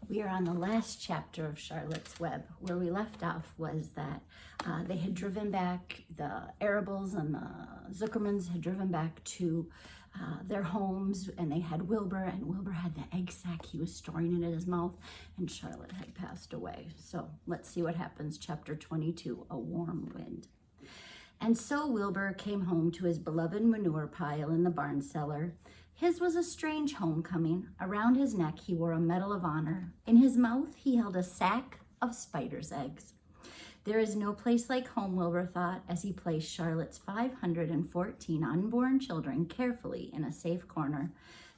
We are on the last chapter of Charlotte's Web. Where we left off was that they had driven back, the Arables and the Zuckermans had driven back to their homes, and they had Wilbur, and Wilbur had the egg sack. He was storing it in his mouth, and Charlotte had passed away. So let's see what happens. Chapter 22, A Warm Wind. And so Wilbur came home to his beloved manure pile in the barn cellar. His was a strange homecoming. Around his neck he wore a medal of honor. In his mouth he held a sack of spider's eggs. There is no place like home, Wilbur thought, as he placed Charlotte's 514 unborn children carefully in a safe corner.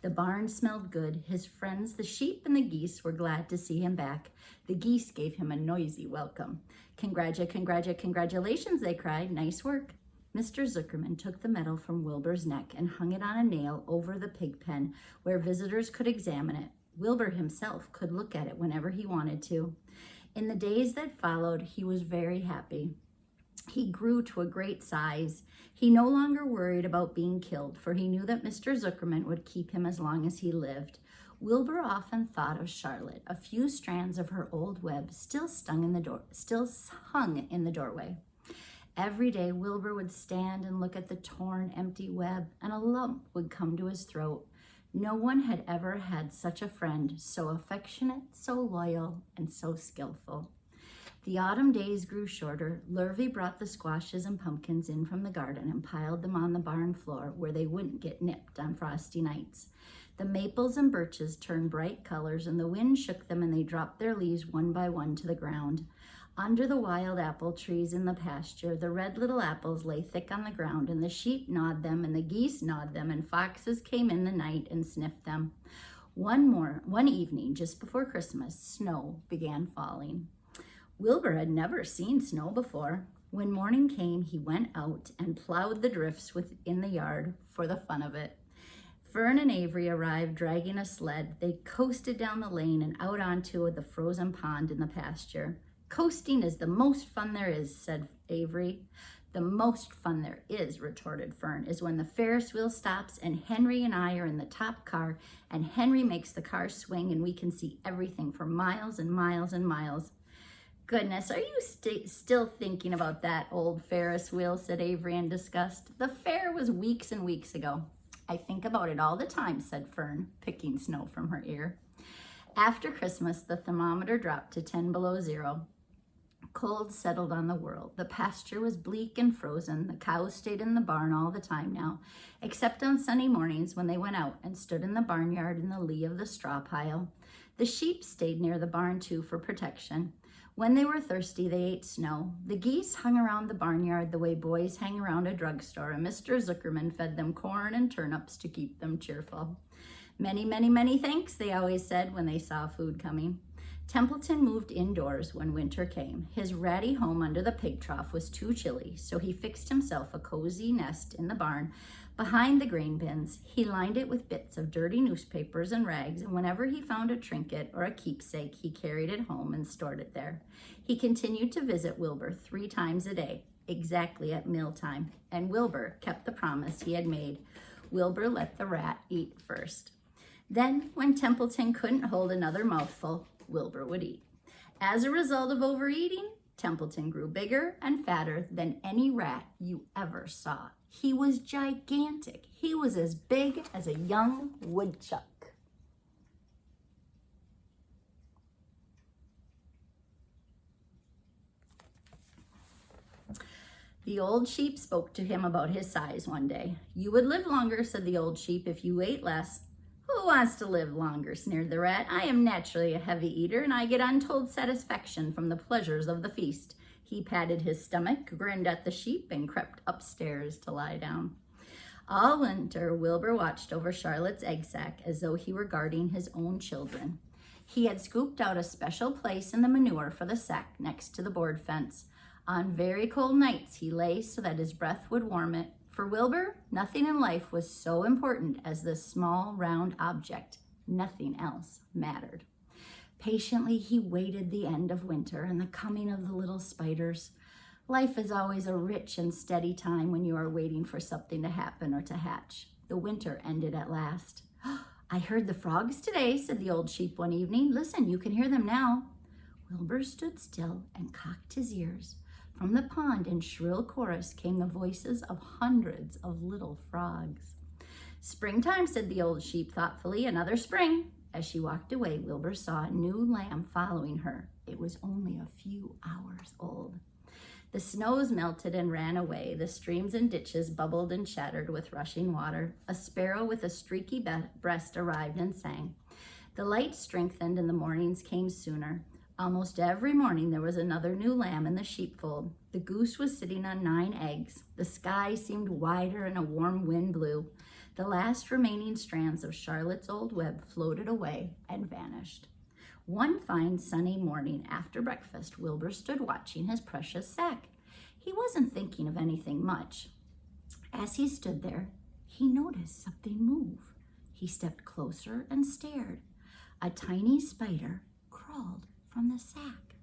The barn smelled good. His friends, the sheep and the geese, were glad to see him back. The geese gave him a noisy welcome. Congratulations, they cried. Nice work. Mr. Zuckerman took the medal from Wilbur's neck and hung it on a nail over the pig pen where visitors could examine it. Wilbur himself could look at it whenever he wanted to. In the days that followed, he was very happy. He grew to a great size. He no longer worried about being killed, for he knew that Mr. Zuckerman would keep him as long as he lived. Wilbur often thought of Charlotte. A few strands of her old web still hung in the doorway. Every day, Wilbur would stand and look at the torn, empty web, and a lump would come to his throat. No one had ever had such a friend, so affectionate, so loyal, and so skillful. The autumn days grew shorter. Lurvy brought the squashes and pumpkins in from the garden and piled them on the barn floor where they wouldn't get nipped on frosty nights. The maples and birches turned bright colors, and the wind shook them, and they dropped their leaves one by one to the ground. Under the wild apple trees in the pasture, the red little apples lay thick on the ground, and the sheep gnawed them, and the geese gnawed them, and foxes came in the night and sniffed them. One evening, just before Christmas, snow began falling. Wilbur had never seen snow before. When morning came, he went out and plowed the drifts within the yard for the fun of it. Fern and Avery arrived dragging a sled. They coasted down the lane and out onto the frozen pond in the pasture. Coasting is the most fun there is, said Avery. The most fun there is, retorted Fern, is when the Ferris wheel stops and Henry and I are in the top car and Henry makes the car swing and we can see everything for miles and miles and miles. Goodness, are you still thinking about that old Ferris wheel, said Avery in disgust. The fair was weeks and weeks ago. I think about it all the time, said Fern, picking snow from her ear. After Christmas, the thermometer dropped to 10 below zero. Cold settled on the world. The pasture was bleak and frozen. The cows stayed in the barn all the time now, except on sunny mornings when they went out and stood in the barnyard in the lee of the straw pile. The sheep stayed near the barn too for protection. When they were thirsty, they ate snow. The geese hung around the barnyard the way boys hang around a drugstore, and Mr. Zuckerman fed them corn and turnips to keep them cheerful. Many, many, many thanks, they always said when they saw food coming. Templeton moved indoors when winter came. His ratty home under the pig trough was too chilly, so he fixed himself a cozy nest in the barn behind the grain bins. He lined it with bits of dirty newspapers and rags, and whenever he found a trinket or a keepsake, he carried it home and stored it there. He continued to visit Wilbur 3 times a day, exactly at mealtime, and Wilbur kept the promise he had made. Wilbur let the rat eat first. Then, when Templeton couldn't hold another mouthful, Wilbur would eat. As a result of overeating, Templeton grew bigger and fatter than any rat you ever saw. He was gigantic. He was as big as a young woodchuck. The old sheep spoke to him about his size one day. You would live longer, said the old sheep, if you ate less. Who wants to live longer, sneered the rat. I am naturally a heavy eater, and I get untold satisfaction from the pleasures of the feast. He patted his stomach, grinned at the sheep, and crept upstairs to lie down. All winter, Wilbur watched over Charlotte's egg sack as though he were guarding his own children. He had scooped out a special place in the manure for the sack next to the board fence. On very cold nights, he lay so that his breath would warm it. For Wilbur, nothing in life was so important as this small, round object. Nothing else mattered. Patiently, he waited the end of winter and the coming of the little spiders. Life is always a rich and steady time when you are waiting for something to happen or to hatch. The winter ended at last. "I heard the frogs today," said the old sheep one evening. "Listen, you can hear them now." Wilbur stood still and cocked his ears. From the pond in shrill chorus came the voices of hundreds of little frogs. "Springtime," said the old sheep thoughtfully. "Another spring." As she walked away, Wilbur saw a new lamb following her. It was only a few hours old. The snows melted and ran away. The streams and ditches bubbled and chattered with rushing water. A sparrow with a streaky breast arrived and sang. The light strengthened and the mornings came sooner. Almost every morning there was another new lamb in the sheepfold. The goose was sitting on 9 eggs. The sky seemed wider and a warm wind blew. The last remaining strands of Charlotte's old web floated away and vanished. One fine sunny morning after breakfast, Wilbur stood watching his precious sack. He wasn't thinking of anything much. As he stood there, he noticed something move. He stepped closer and stared. A tiny spider crawled from the sack.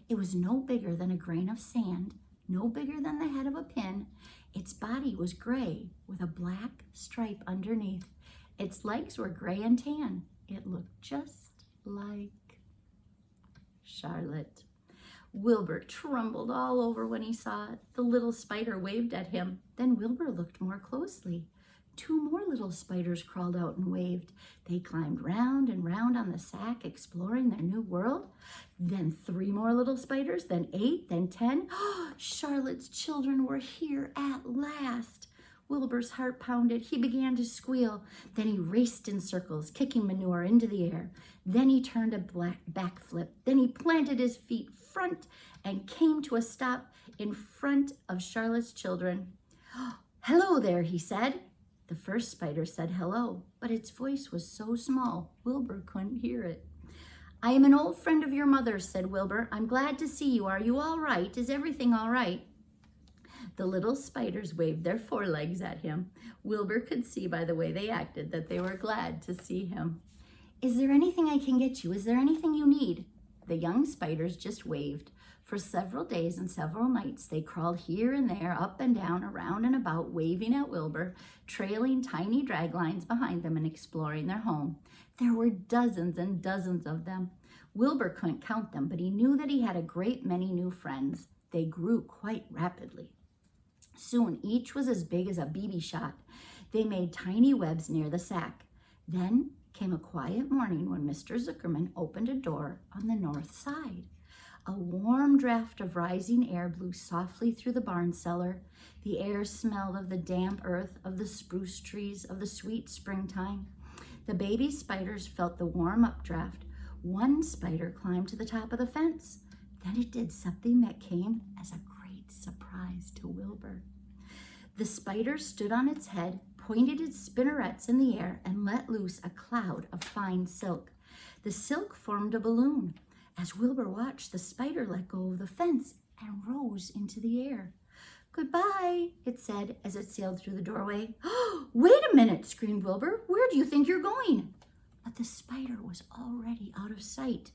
It was no bigger than a grain of sand, no bigger than the head of a pin. Its body was gray with a black stripe underneath. Its legs were gray and tan. It looked just like Charlotte. Wilbur trembled all over when he saw it. The little spider waved at him. Then Wilbur looked more closely. 2 more little spiders crawled out and waved. They climbed round and round on the sack, exploring their new world. Then 3 more little spiders, then 8, then 10. Charlotte's children were here at last. Wilbur's heart pounded. He began to squeal. Then he raced in circles, kicking manure into the air. Then he turned a backflip. Then he planted his feet front and came to a stop in front of Charlotte's children. "Hello there," he said. The first spider said hello, but its voice was so small, Wilbur couldn't hear it. "I am an old friend of your mother's," said Wilbur. "I'm glad to see you. Are you all right? Is everything all right?" The little spiders waved their forelegs at him. Wilbur could see by the way they acted that they were glad to see him. "Is there anything I can get you? Is there anything you need?" The young spiders just waved. For several days and several nights, they crawled here and there, up and down, around and about, waving at Wilbur, trailing tiny drag lines behind them and exploring their home. There were dozens and dozens of them. Wilbur couldn't count them, but he knew that he had a great many new friends. They grew quite rapidly. Soon, each was as big as a BB shot. They made tiny webs near the sack. Then came a quiet morning when Mr. Zuckerman opened a door on the north side. A warm draft of rising air blew softly through the barn cellar. The air smelled of the damp earth, of the spruce trees, of the sweet springtime. The baby spiders felt the warm updraft. One spider climbed to the top of the fence. Then it did something that came as a great surprise to Wilbur. The spider stood on its head, pointed its spinnerets in the air, and let loose a cloud of fine silk. The silk formed a balloon. As Wilbur watched, the spider let go of the fence and rose into the air. "Goodbye," it said as it sailed through the doorway. "Wait a minute," screamed Wilbur. "Where do you think you're going?" But the spider was already out of sight.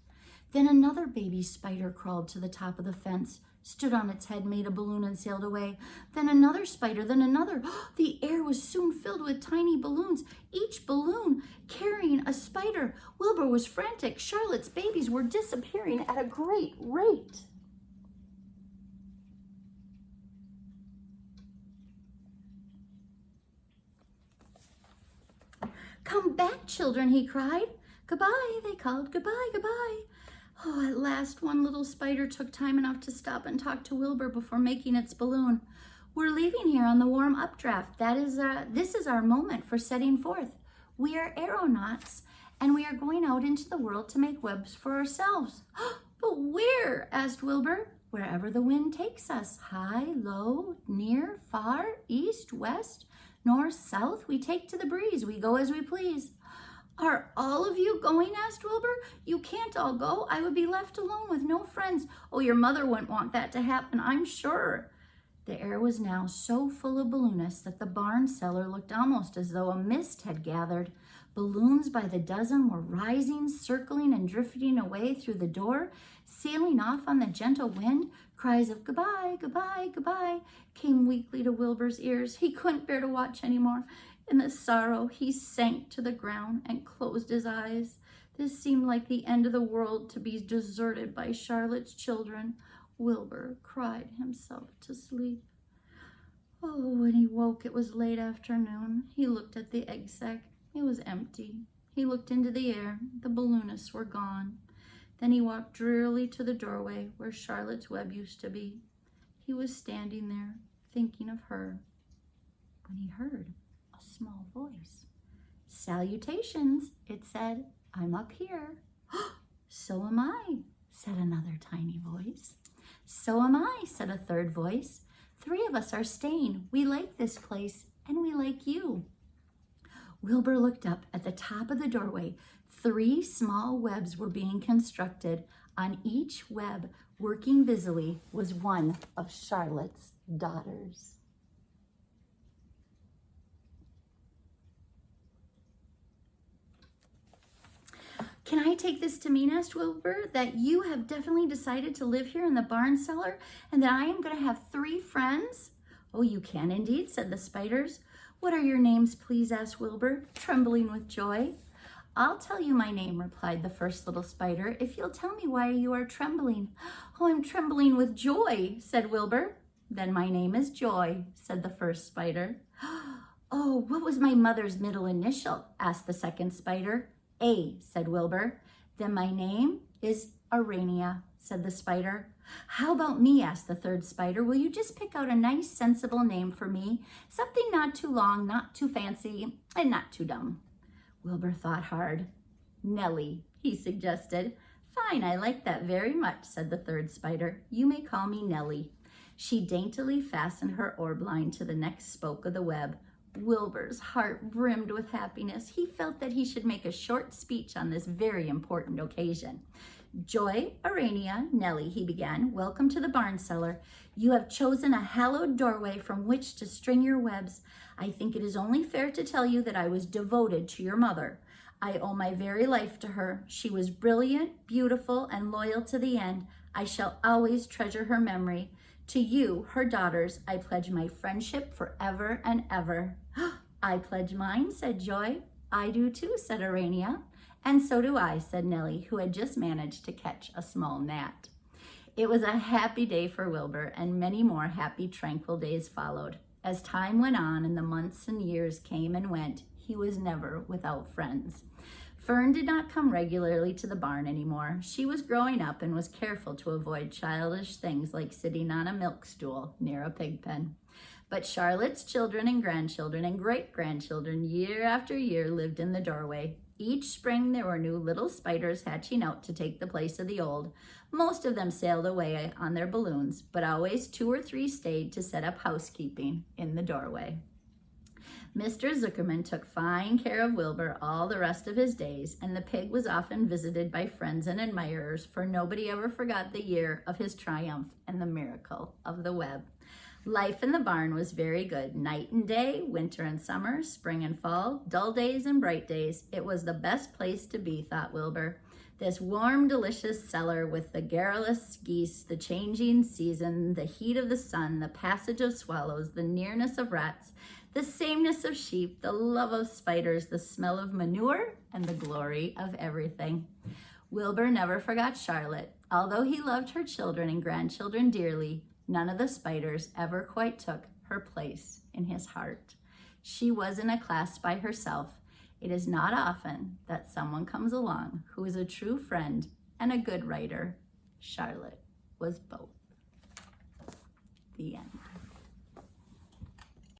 Then another baby spider crawled to the top of the fence, stood on its head, made a balloon, and sailed away. Then another spider, then another. The air was soon filled with tiny balloons, each balloon carrying a spider. Wilbur was frantic. Charlotte's babies were disappearing at a great rate. "Come back, children," he cried. "Goodbye," they called. "Goodbye, goodbye." Oh, at last one little spider took time enough to stop and talk to Wilbur before making its balloon. "We're leaving here on the warm updraft. This is our moment for setting forth. We are aeronauts, and we are going out into the world to make webs for ourselves." "But where?" asked Wilbur. "Wherever the wind takes us. High, low, near, far, east, west, north, south. We take to the breeze. We go as we please." "Are all of you going?" asked Wilbur. "You can't all go. I would be left alone with no friends." "Oh, your mother wouldn't want that to happen, I'm sure." The air was now so full of balloonists that the barn cellar looked almost as though a mist had gathered. Balloons by the dozen were rising, circling, and drifting away through the door, sailing off on the gentle wind. Cries of "Goodbye, goodbye, goodbye" came weakly to Wilbur's ears. He couldn't bear to watch anymore. In the sorrow, he sank to the ground and closed his eyes. This seemed like the end of the world, to be deserted by Charlotte's children. Wilbur cried himself to sleep. Oh, when he woke, it was late afternoon. He looked at the egg sack. It was empty. He looked into the air. The balloonists were gone. Then he walked drearily to the doorway where Charlotte's web used to be. He was standing there, thinking of her, when he heard a small voice. "Salutations," it said. "I'm up here." "So am I," said another tiny voice. "So am I," said a third voice. "Three of us are staying. We like this place, and we like you." Wilbur looked up at the top of the doorway. 3 small webs were being constructed. On each web, working busily, was one of Charlotte's daughters. "Can I take this to mean," asked Wilbur, "that you have definitely decided to live here in the barn cellar and that I am going to have 3 friends?" "Oh, you can indeed," said the spiders. "What are your names, please?" asked Wilbur, trembling with joy. "I'll tell you my name," replied the first little spider, "if you'll tell me why you are trembling." "Oh, I'm trembling with joy," said Wilbur. "Then my name is Joy," said the first spider. "Oh, what was my mother's middle initial?" asked the second spider. "A," said Wilbur. "Then my name is Arania," said the spider. "How about me?" asked the third spider. "Will you just pick out a nice, sensible name for me? Something not too long, not too fancy, and not too dumb." Wilbur thought hard. "Nellie," he suggested. "Fine, I like that very much," said the third spider. "You may call me Nellie." She daintily fastened her orb line to the next spoke of the web. Wilbur's heart brimmed with happiness. He felt that he should make a short speech on this very important occasion. "Joy, Arania, Nellie," he began, "welcome to the barn cellar. You have chosen a hallowed doorway from which to string your webs. I think it is only fair to tell you that I was devoted to your mother. I owe my very life to her. She was brilliant, beautiful, and loyal to the end. I shall always treasure her memory. To you, her daughters, I pledge my friendship forever and ever." "I pledge mine," said Joy. "I do too," said Arania. "And so do I," said Nellie, who had just managed to catch a small gnat. It was a happy day for Wilbur, and many more happy, tranquil days followed. As time went on and the months and years came and went, he was never without friends. Fern did not come regularly to the barn anymore. She was growing up and was careful to avoid childish things like sitting on a milk stool near a pig pen. But Charlotte's children and grandchildren and great-grandchildren year after year lived in the doorway. Each spring there were new little spiders hatching out to take the place of the old. Most of them sailed away on their balloons, but always 2 or 3 stayed to set up housekeeping in the doorway. Mr. Zuckerman took fine care of Wilbur all the rest of his days, and the pig was often visited by friends and admirers, for nobody ever forgot the year of his triumph and the miracle of the web. Life in the barn was very good. Night and day, winter and summer, spring and fall, dull days and bright days. It was the best place to be, thought Wilbur. This warm, delicious cellar with the garrulous geese, the changing season, the heat of the sun, the passage of swallows, the nearness of rats, the sameness of sheep, the love of spiders, the smell of manure, and the glory of everything. Wilbur never forgot Charlotte. Although he loved her children and grandchildren dearly, none of the spiders ever quite took her place in his heart. She was in a class by herself. It is not often that someone comes along who is a true friend and a good writer. Charlotte was both.